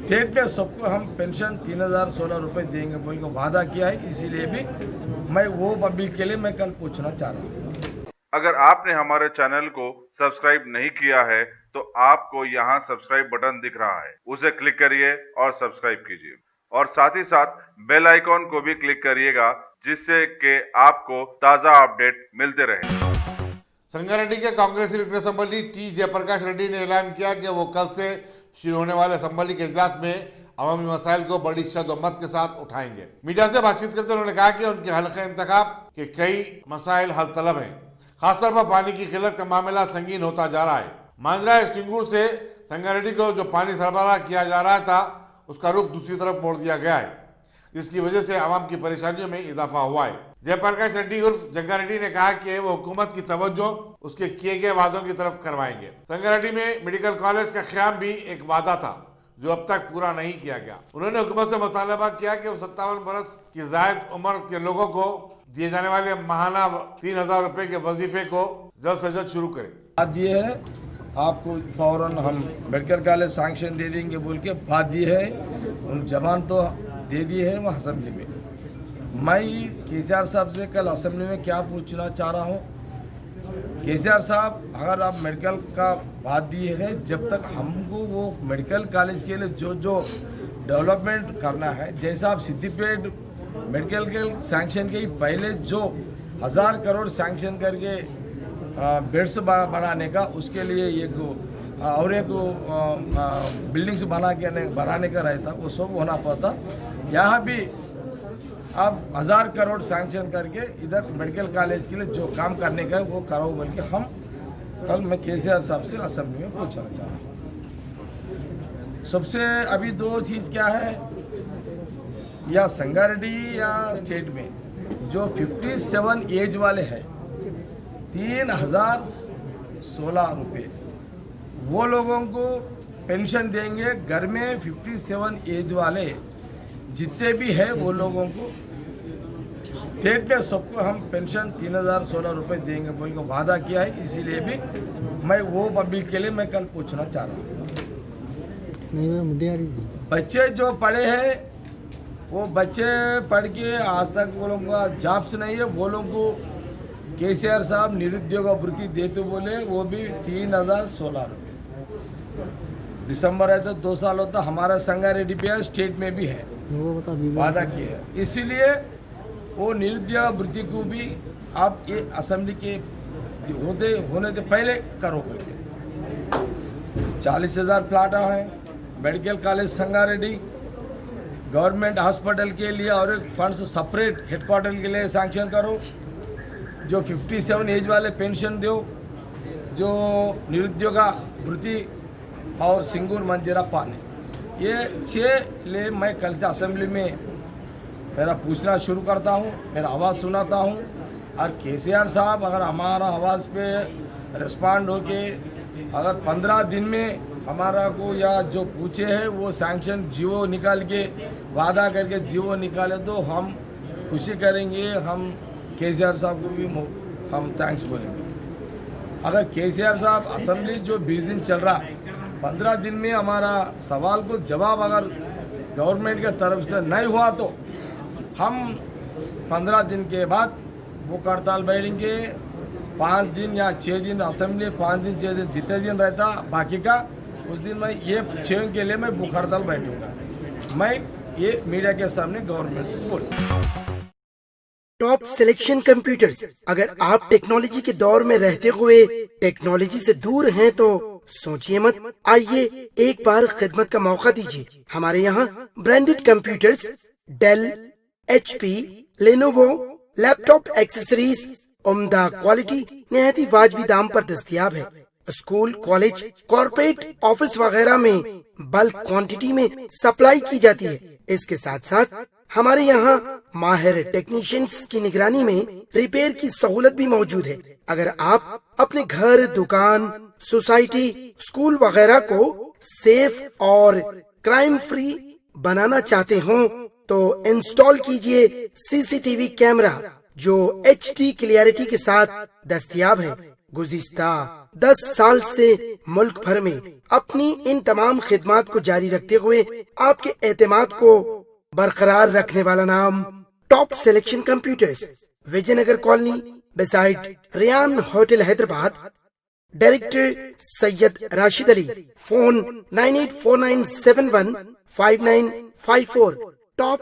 State में सबको हम पेंशन 3016 रुपये देंगे बोल के वादा किया है, इसीलिए भी मैं वो पब्लिक के लिए मैं कल पूछना चाह रहा हूँ। अगर आपने हमारे चैनल को सब्सक्राइब नहीं किया है तो आपको यहाँ सब्सक्राइब बटन दिख रहा है, उसे क्लिक करिए और सब्सक्राइब कीजिए और साथ ही साथ बेल आइकॉन को भी क्लिक करिएगा, जिससे कि आपको ताजा अपडेट मिलते रहे। संगारेड्डी के कांग्रेसी representative assembly T Jayaprakash Reddy ने ऐलान किया कि वो कल से शुरू होने वाले असेंबली के इजलास में अवामी मसाइल को बड़ी शद्दोमत के साथ उठाएंगे। मीडिया से बातचीत करते उन्होंने कहा कि उनके हल्के इंतखाब के कई मसाइल हल तलब हैं। खासतौर पर पानी की किल्लत का मामला संगीन होता जा रहा है। मांजरा स्टिंगूर से संगारेड्डी को जो पानी सरबराह किया जा रहा था उसका रुख दूसरी तरफ मोड़ दिया गया है, जिसकी वजह से आवाम की परेशानियों में इजाफा हुआ है। जयप्रकाश रेड्डी उर्फ जंगारेड्डी ने कहा कि वो हुकूमत की तवज्जो उसके किए गए वादों की तरफ करवाएंगे। संगारेड्डी में मेडिकल कॉलेज का क़याम भी एक वादा था जो अब तक पूरा नहीं किया गया। उन्होंने हुकूमत से मुतालबा किया कि 57 बरस की जायद उम्र के लोगों को दिए जाने वाले माहाना 3000 रुपए के वजीफे को जल्द से जल्द शुरू करें। बात दिए है आपको फौरन हम मेडिकल कॉलेज सैंक्शन दे देंगे बोल के बात दी है, उन जबान तो दे दी है वह असेंबली में। मैं केसीआर साहब से कल असेंबली में क्या पूछना चाह रहा हूँ, केसीआर साहब अगर आप मेडिकल का बात दिए है, जब तक हमको वो मेडिकल कॉलेज के लिए जो जो डेवलपमेंट करना है, जैसा आप सिद्दीपेट मेडिकल के सैंक्शन के पहले जो 1000 करोड़ सैंक्शन करके बेड्स बनाने का, उसके लिए एक और एक बिल्डिंग्स बनाने का रहता, वो सब होना पड़ता। यहाँ भी अब 1000 करोड़ सैंक्शन करके इधर मेडिकल कॉलेज के लिए जो काम करने का है वो करो बोल के हम कल मैं केसीआर साहब से असेंबली में पूछना चाह रहा हूँ। सबसे अभी दो चीज़ क्या है, या संगारेड्डी या स्टेट में जो 57 एज वाले हैं 3016 रुपये वो लोगों को पेंशन देंगे। घर में 57 एज वाले जितने भी हैं वो लोगों को स्टेट में सबको हम पेंशन 3016 रुपये देंगे बोल के वादा किया है, इसीलिए भी मैं वो पब्लिक के लिए मैं कल पूछना चाह रहा हूँ। बच्चे जो पढ़े हैं वो बच्चे पढ़ के आज तक वो लोगों का जॉब्स नहीं है, वो लोगों को केसीआर साहब निरुद्योग भृति देते बोले, वो भी 3016 रुपये। दिसंबर है तो 2 साल होता, हमारा संगारेड्डी पे स्टेट में भी है वादा किया है, इसीलिए वो निरुद्योग भृति को भी आप ये असेंबली के होने से पहले करो बोल के। 40,000 प्लाट है medical college Sangareddy, government hospital के लिए और एक फंड्स सेपरेट हेडक्वार्टर के लिए सैंक्शन करो। जो 57 एज वाले पेंशन दो, जो निरुद्योग भृति और सिंगूर मंजीरा पानी, ये 6 ले मैं कल से असेंबली में मेरा पूछना शुरू करता हूँ, मेरा आवाज़ सुनाता हूँ। और केसीआर साहब अगर हमारा आवाज़ पे रिस्पॉन्ड हो के अगर 15 दिन में हमारा को या जो पूछे हैं वो सैंक्शन जीवो निकाल के वादा करके जीवो निकाले तो हम खुशी करेंगे, हम केसीआर साहब को भी हम थैंक्स बोलेंगे। अगर केसीआर साहब असेंबली जो 20 दिन चल रहा, 15 दिन में हमारा सवाल को जवाब अगर गवर्नमेंट के तरफ से नहीं हुआ तो हम 15 दिन के बाद भूख हड़ताल बैठेंगे। 5 दिन या 6 दिन असेंबली, 5 दिन 6 दिन जितने दिन रहता बाकी का उस दिन मैं ये 6 के लिए मैं भूख हड़ताल बैठूंगा। मैं ये मीडिया के सामने गवर्नमेंट को बोल। टॉप सिलेक्शन कंप्यूटर्स, अगर आप टेक्नोलॉजी के दौर में रहते हुए टेक्नोलॉजी से दूर हैं तो सोचिए मत, आइए एक बार खिदमत का मौका दीजिए। हमारे यहाँ branded computers Dell, HP, Lenovo, laptop accessories उम्दा क्वालिटी निहायत ही वाजबी दाम पर दस्तयाब है। स्कूल, कॉलेज, कॉर्पोरेट, ऑफिस वगैरह में बल्क क्वांटिटी में सप्लाई की जाती है। इसके साथ साथ हमारे यहाँ माहिर टेक्नीशियंस की निगरानी में रिपेयर की सहूलत भी मौजूद है। अगर आप अपने घर, दुकान, सोसाइटी, स्कूल वगैरह को सेफ और क्राइम फ्री बनाना चाहते हो तो इंस्टॉल कीजिए CCTV कैमरा जो HD क्लियरिटी के साथ दस्तयाब है। गुज़िश्ता 10 साल से मुल्क भर में अपनी इन तमाम खिदमात को जारी रखते हुए आपके एतमाद को बरकरार रखने वाला नाम top selection computers, Vijaynagar colony beside Riyan hotel Hyderabad. Director Syed Rashid Ali. Phone 9849715954। Top